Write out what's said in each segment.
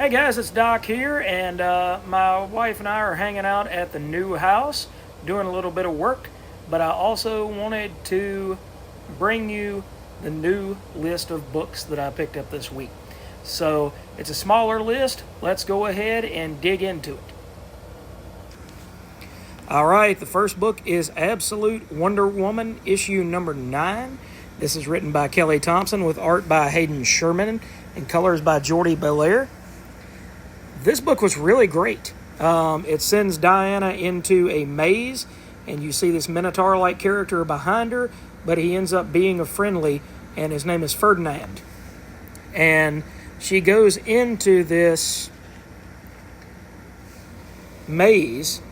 Hey guys, it's Doc here, and my wife and I are hanging out at the new house, doing a little bit of work. But I also wanted to bring you the new list of books that I picked up this week. So it's a smaller list. Let's go ahead and dig into it. All right, the first book is Absolute Wonder Woman, issue number 9. This is written by Kelly Thompson with art by Hayden Sherman and colors by Jordi Belair. This book was really great. It sends Diana into a maze, and you see this Minotaur-like character behind her, but he ends up being a friendly, and his name is Ferdinand. And she goes into this maze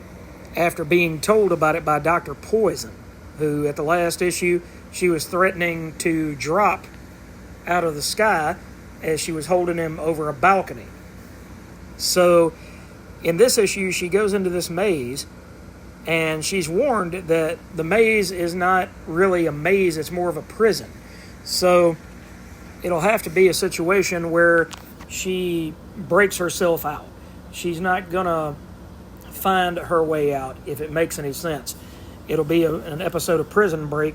after being told about it by Dr. Poison, who at the last issue, she was threatening to drop out of the sky as she was holding him over a balcony. So, in this issue, she goes into this maze, and she's warned that the maze is not really a maze, it's more of a prison. So, it'll have to be a situation where she breaks herself out. She's not going to find her way out, if it makes any sense. It'll be an episode of Prison Break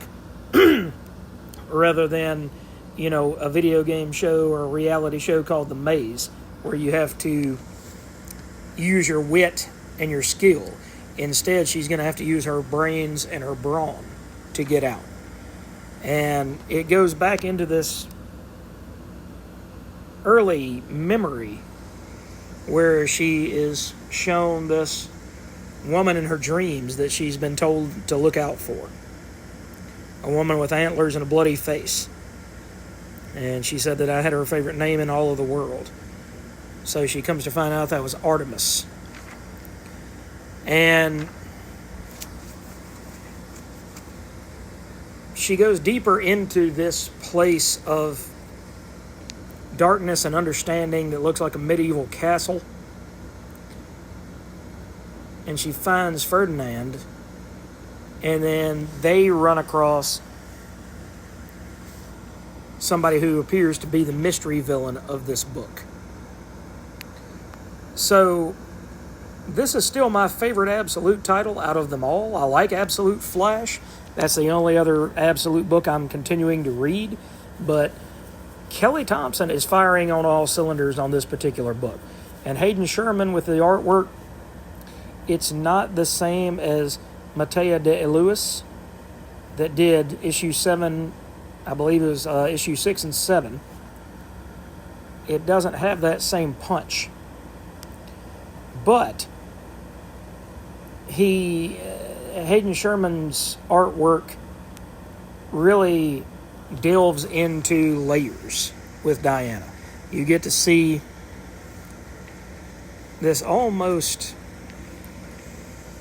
rather than, a video game show or a reality show called The Maze, where you have to use your wit and your skill. Instead, she's going to have to use her brains and her brawn to get out. And it goes back into this early memory where she is shown this woman in her dreams that she's been told to look out for. A woman with antlers and a bloody face. And she said that I had her favorite name in all of the world. So she comes to find out that was Artemis. And she goes deeper into this place of darkness and understanding that looks like a medieval castle. And she finds Ferdinand. And then they run across somebody who appears to be the mystery villain of this book. So, this is still my favorite Absolute title out of them all. I like Absolute Flash. That's the only other Absolute book I'm continuing to read. But Kelly Thompson is firing on all cylinders on this particular book. And Hayden Sherman with the artwork, it's not the same as Matea de Lewis that did issue 7, I believe it was issue 6 and 7. It doesn't have that same punch. But Hayden Sherman's artwork really delves into layers with Diana. You get to see this almost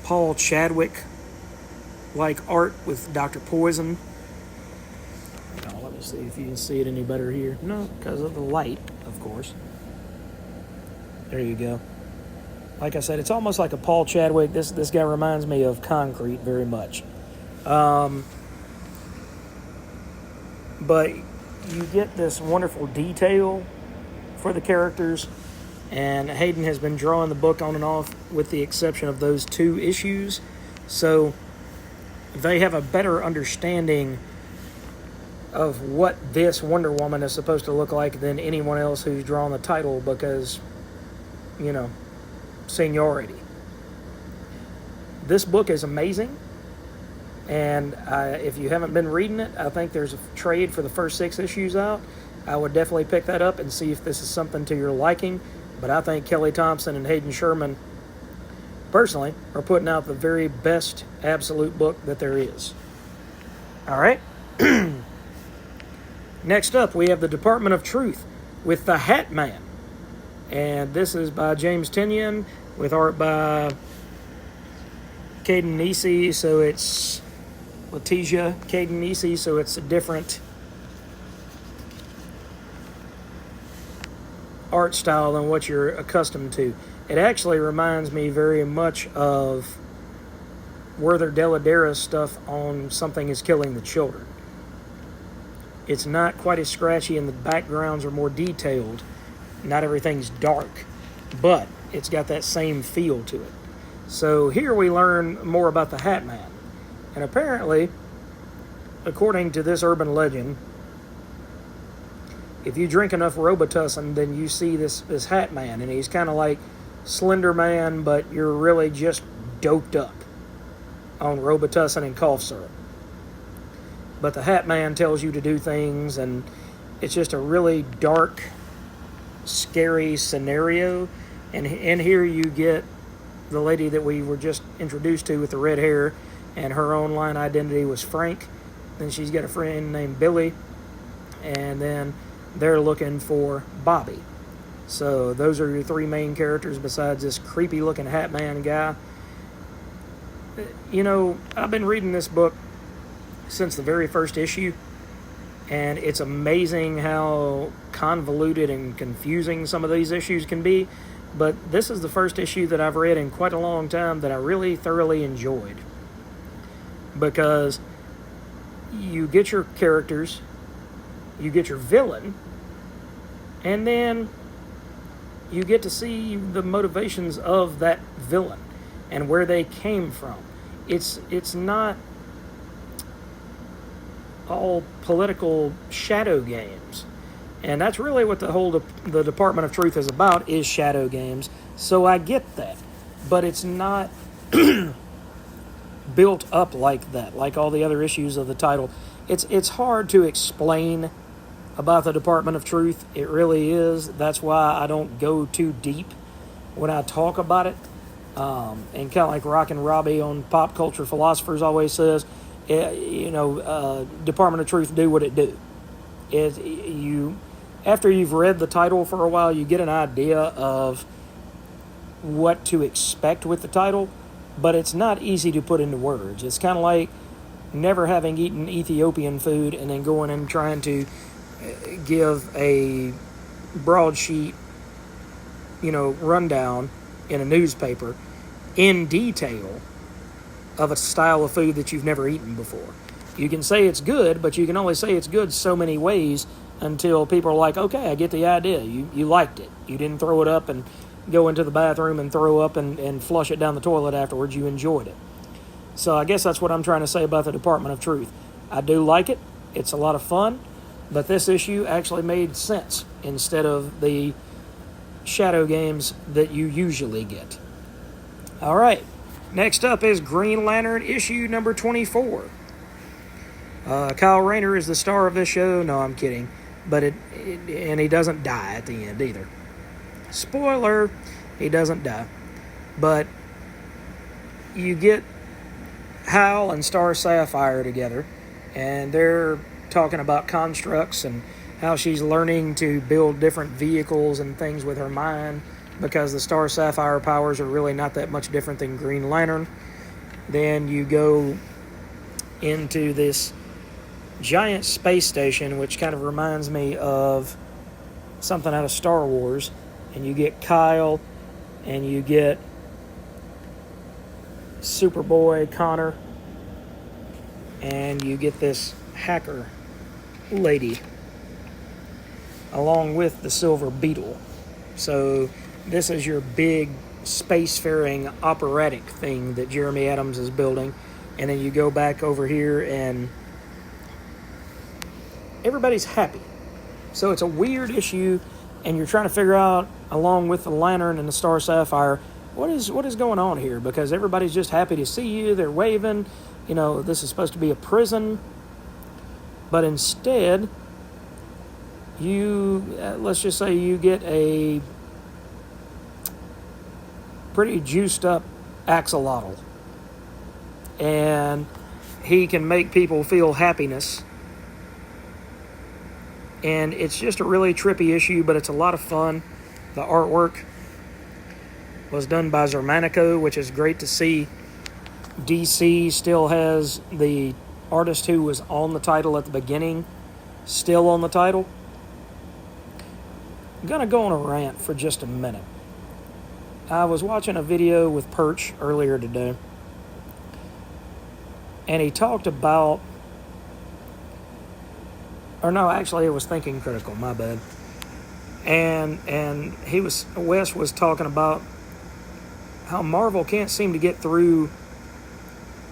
Paul Chadwick-like art with Dr. Poison. Now, let me see if you can see it any better here. No, because of the light, of course. There you go. Like I said, it's almost like a Paul Chadwick. This guy reminds me of Concrete very much. But you get this wonderful detail for the characters, and Hayden has been drawing the book on and off with the exception of those 2 issues. So they have a better understanding of what this Wonder Woman is supposed to look like than anyone else who's drawn the title because, seniority. This book is amazing, and if you haven't been reading it, I think there's a trade for the first 6 issues out. I would definitely pick that up and see if this is something to your liking, but I think Kelly Thompson and Hayden Sherman, personally, are putting out the very best Absolute book that there is. All right. Next up, we have The Department of Truth with the Hat Man. And this is by James Tynion with art by Caden Nisi. So it's Letitia Caden Nisi. So it's a different art style than what you're accustomed to. It actually reminds me very much of Werther Dell'Edera's stuff on Something is Killing the Children. It's not quite as scratchy and the backgrounds are more detailed. Not everything's dark. but it's got that same feel to it. So here we learn more about the Hat Man. And apparently, according to this urban legend, if you drink enough Robitussin, then you see this Hat Man, and he's kind of like Slender Man, but you're really just doped up on Robitussin and cough syrup. But the Hat Man tells you to do things, and it's just a really dark, scary scenario. And here you get the lady that we were just introduced to with the red hair, and her online identity was Frank. Then she's got a friend named Billy, and then they're looking for Bobby. So those are your three main characters besides this creepy looking Hat Man guy. You know, I've been reading this book since the very first issue, and it's amazing how convoluted and confusing some of these issues can be. But this is the first issue that I've read in quite a long time that I really thoroughly enjoyed, because you get your characters, you get your villain, and then you get to see the motivations of that villain and where they came from. It's not all political shadow games. And that's really what the Department of Truth is about, is shadow games. So I get that. But it's not built up like that, like all the other issues of the title. It's hard to explain about the Department of Truth. It really is. That's why I don't go too deep when I talk about it. And kind of like Rockin' Robbie on Pop Culture Philosophers always says, Department of Truth do what it do. After you've read the title for a while, you get an idea of what to expect with the title, but it's not easy to put into words. It's kind of like never having eaten Ethiopian food and then going and trying to give a broadsheet, rundown in a newspaper in detail of a style of food that you've never eaten before. You can say it's good, but you can only say it's good so many ways until people are like, okay, I get the idea. You liked it. You didn't throw it up and go into the bathroom and throw up and flush it down the toilet afterwards. You enjoyed it. So I guess that's what I'm trying to say about the Department of Truth. I do like it. It's a lot of fun. But this issue actually made sense instead of the shadow games that you usually get. All right. Next up is Green Lantern issue number 24. Kyle Rayner is the star of this show. No, I'm kidding. But and he doesn't die at the end either. Spoiler, he doesn't die. But you get Hal and Star Sapphire together, and they're talking about constructs and how she's learning to build different vehicles and things with her mind, because the Star Sapphire powers are really not that much different than Green Lantern. Then you go into this giant space station, which kind of reminds me of something out of Star Wars, and you get Kyle, and you get Superboy Connor, and you get this hacker lady along with the Silver Beetle. So this is your big spacefaring operatic thing that Jeremy Adams is building. And then you go back over here and everybody's happy. So it's a weird issue, and you're trying to figure out, along with the Lantern and the Star Sapphire, what is going on here, because everybody's just happy to see you. They're waving. This is supposed to be a prison. But instead, let's just say you get a pretty juiced up axolotl. And he can make people feel happiness. And it's just a really trippy issue, but it's a lot of fun. The artwork was done by Zermanico, which is great to see. DC still has the artist who was on the title at the beginning still on the title. I'm going to go on a rant for just a minute. I was watching a video with Perch earlier today, and he talked about, or no, actually it was Thinking Critical, my bad. and Wes was talking about how Marvel can't seem to get through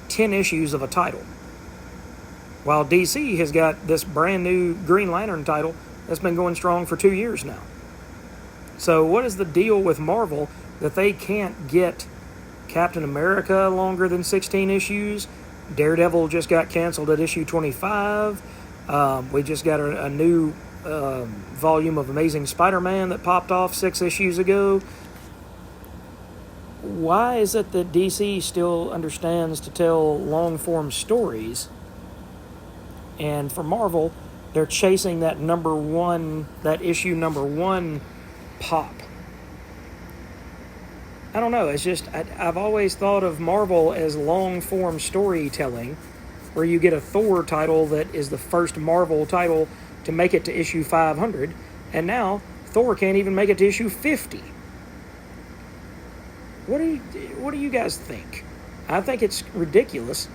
10 issues of a title, while DC has got this brand new Green Lantern title that's been going strong for 2 years now. So what is the deal with Marvel that they can't get Captain America longer than 16 issues? Daredevil just got canceled at issue 25. We just got a new volume of Amazing Spider-Man that popped off 6 issues ago. Why is it that DC still understands to tell long-form stories, and for Marvel, they're chasing that issue number one pop? I don't know. It's just, I've always thought of Marvel as long-form storytelling, where you get a Thor title that is the first Marvel title to make it to issue 500, and now Thor can't even make it to issue 50. What do you guys think? I think it's ridiculous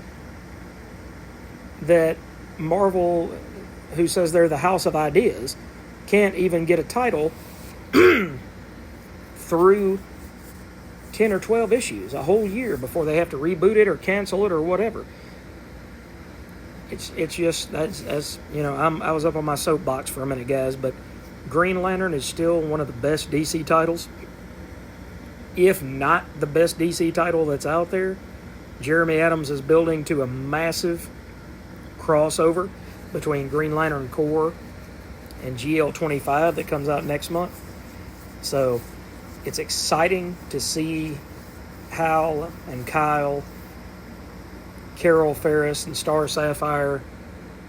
that Marvel, who says they're the house of ideas, can't even get a title through 10 or 12 issues, a whole year, before they have to reboot it or cancel it or whatever. It's just, that's I was up on my soapbox for a minute, guys, but Green Lantern is still one of the best DC titles, if not the best DC title that's out there. Jeremy Adams is building to a massive crossover between Green Lantern Corps and GL25 that comes out next month. So it's exciting to see Hal and Kyle, Carol Ferris and Star Sapphire,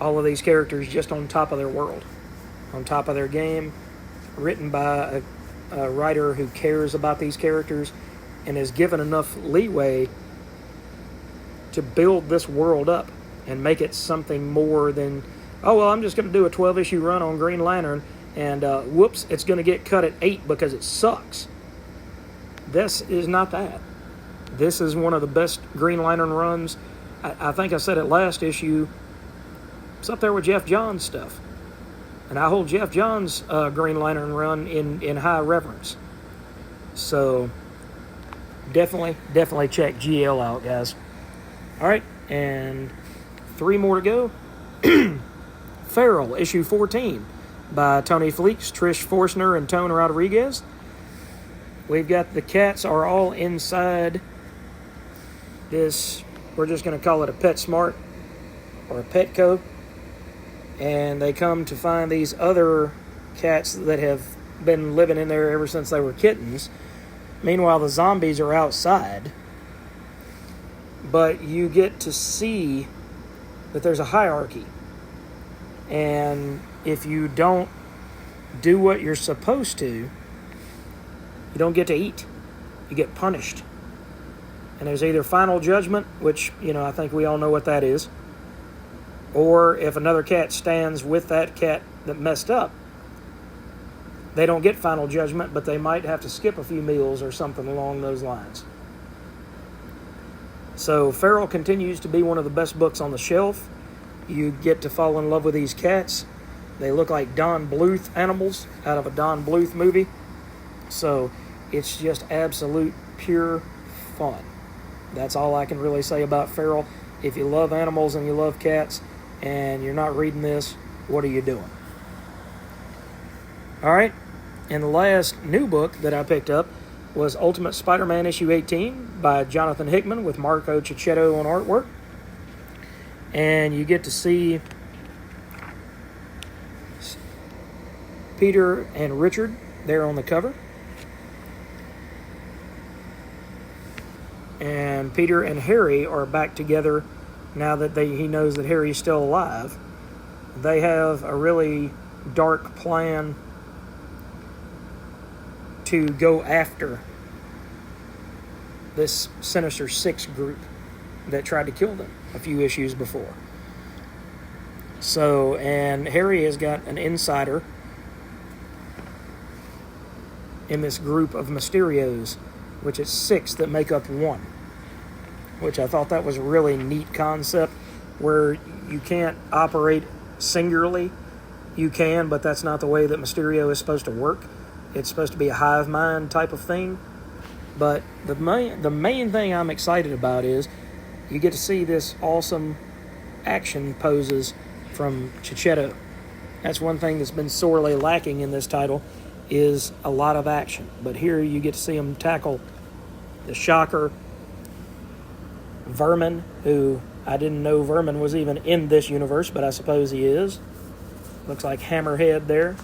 all of these characters just on top of their world, on top of their game, written by a writer who cares about these characters and is given enough leeway to build this world up and make it something more than, oh, well, I'm just going to do a 12-issue run on Green Lantern, and whoops, it's going to get cut at 8 because it sucks. This is not that. This is one of the best Green Lantern runs. I think I said it last issue. It's up there with Jeff Johns' stuff. And I hold Jeff Johns' Green Lantern run in high reverence. So definitely check GL out, guys. All right, and 3 more to go. Feral, issue 14, by Tony Fleeks, Trish Forstner, and Tone Rodriguez. We've got the cats are all inside this, we're just going to call it a PetSmart or a Petco. And they come to find these other cats that have been living in there ever since they were kittens. Meanwhile, the zombies are outside. But you get to see that there's a hierarchy. And if you don't do what you're supposed to, you don't get to eat. You get punished. And there's either final judgment, which, I think we all know what that is. Or if another cat stands with that cat that messed up, they don't get final judgment, but they might have to skip a few meals or something along those lines. So Feral continues to be one of the best books on the shelf. You get to fall in love with these cats. They look like Don Bluth animals out of a Don Bluth movie. So it's just absolute pure fun. That's all I can really say about Feral. If you love animals and you love cats and you're not reading this, what are you doing? All right, and the last new book that I picked up was Ultimate Spider-Man issue 18 by Jonathan Hickman with Marco Cicchetto on artwork. And you get to see Peter and Richard there on the cover. And Peter and Harry are back together now that he knows that Harry's still alive. They have a really dark plan to go after this Sinister Six group that tried to kill them a few issues before. So, and Harry has got an insider in this group of Mysterios, which is 6 that make up 1, which I thought that was a really neat concept, where you can't operate singularly. You can, but that's not the way that Mysterio is supposed to work. It's supposed to be a hive mind type of thing. But the main thing I'm excited about is you get to see this awesome action poses from Checchetto. That's one thing that's been sorely lacking in this title, is a lot of action. But here you get to see him tackle the Shocker, Vermin, who I didn't know Vermin was even in this universe, but I suppose he is. Looks like Hammerhead there.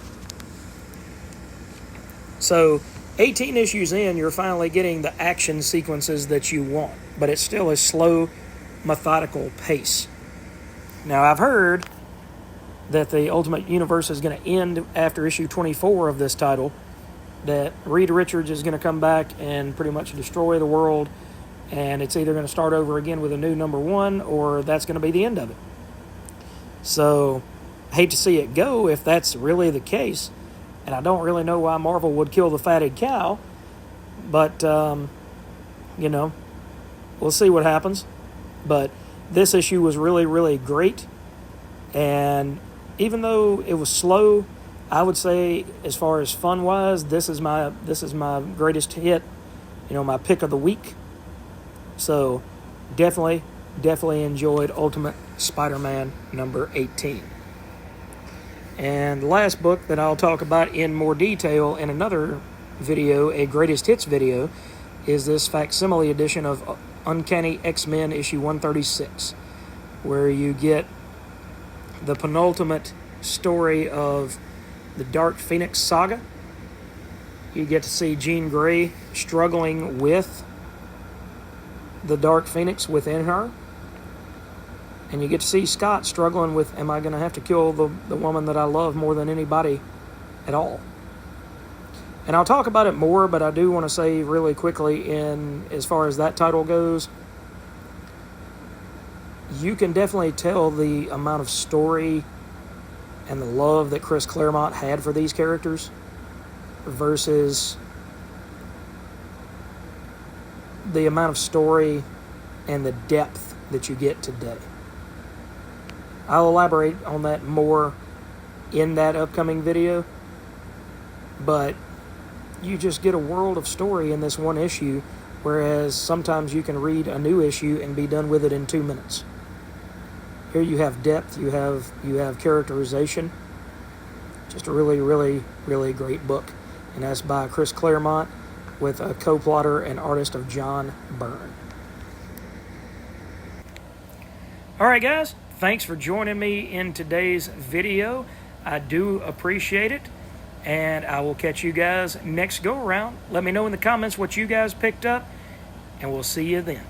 So 18 issues in, you're finally getting the action sequences that you want, but it's still a slow, methodical pace. Now, I've heard that the Ultimate Universe is going to end after issue 24 of this title, that Reed Richards is going to come back and pretty much destroy the world, and it's either going to start over again with a new number 1, or that's going to be the end of it. So, I hate to see it go if that's really the case, and I don't really know why Marvel would kill the fatted cow, but, we'll see what happens. But this issue was really, really great, and even though it was slow, I would say, as far as fun-wise, this is my greatest hit, my pick of the week. So, definitely enjoyed Ultimate Spider-Man number 18. And the last book that I'll talk about in more detail in another video, a greatest hits video, is this facsimile edition of Uncanny X-Men issue 136, where you get the penultimate story of the Dark Phoenix saga. You get to see Jean Grey struggling with the Dark Phoenix within her. And you get to see Scott struggling with, am I going to have to kill the woman that I love more than anybody at all? And I'll talk about it more, but I do want to say really quickly, as far as that title goes, you can definitely tell the amount of story and the love that Chris Claremont had for these characters versus the amount of story and the depth that you get today. I'll elaborate on that more in that upcoming video, but you just get a world of story in this one issue, whereas sometimes you can read a new issue and be done with it in 2 minutes. Here you have depth, you have characterization. Just a really, really, really great book. And that's by Chris Claremont with a co-plotter and artist of John Byrne. All right, guys. Thanks for joining me in today's video. I do appreciate it. And I will catch you guys next go-around. Let me know in the comments what you guys picked up. And we'll see you then.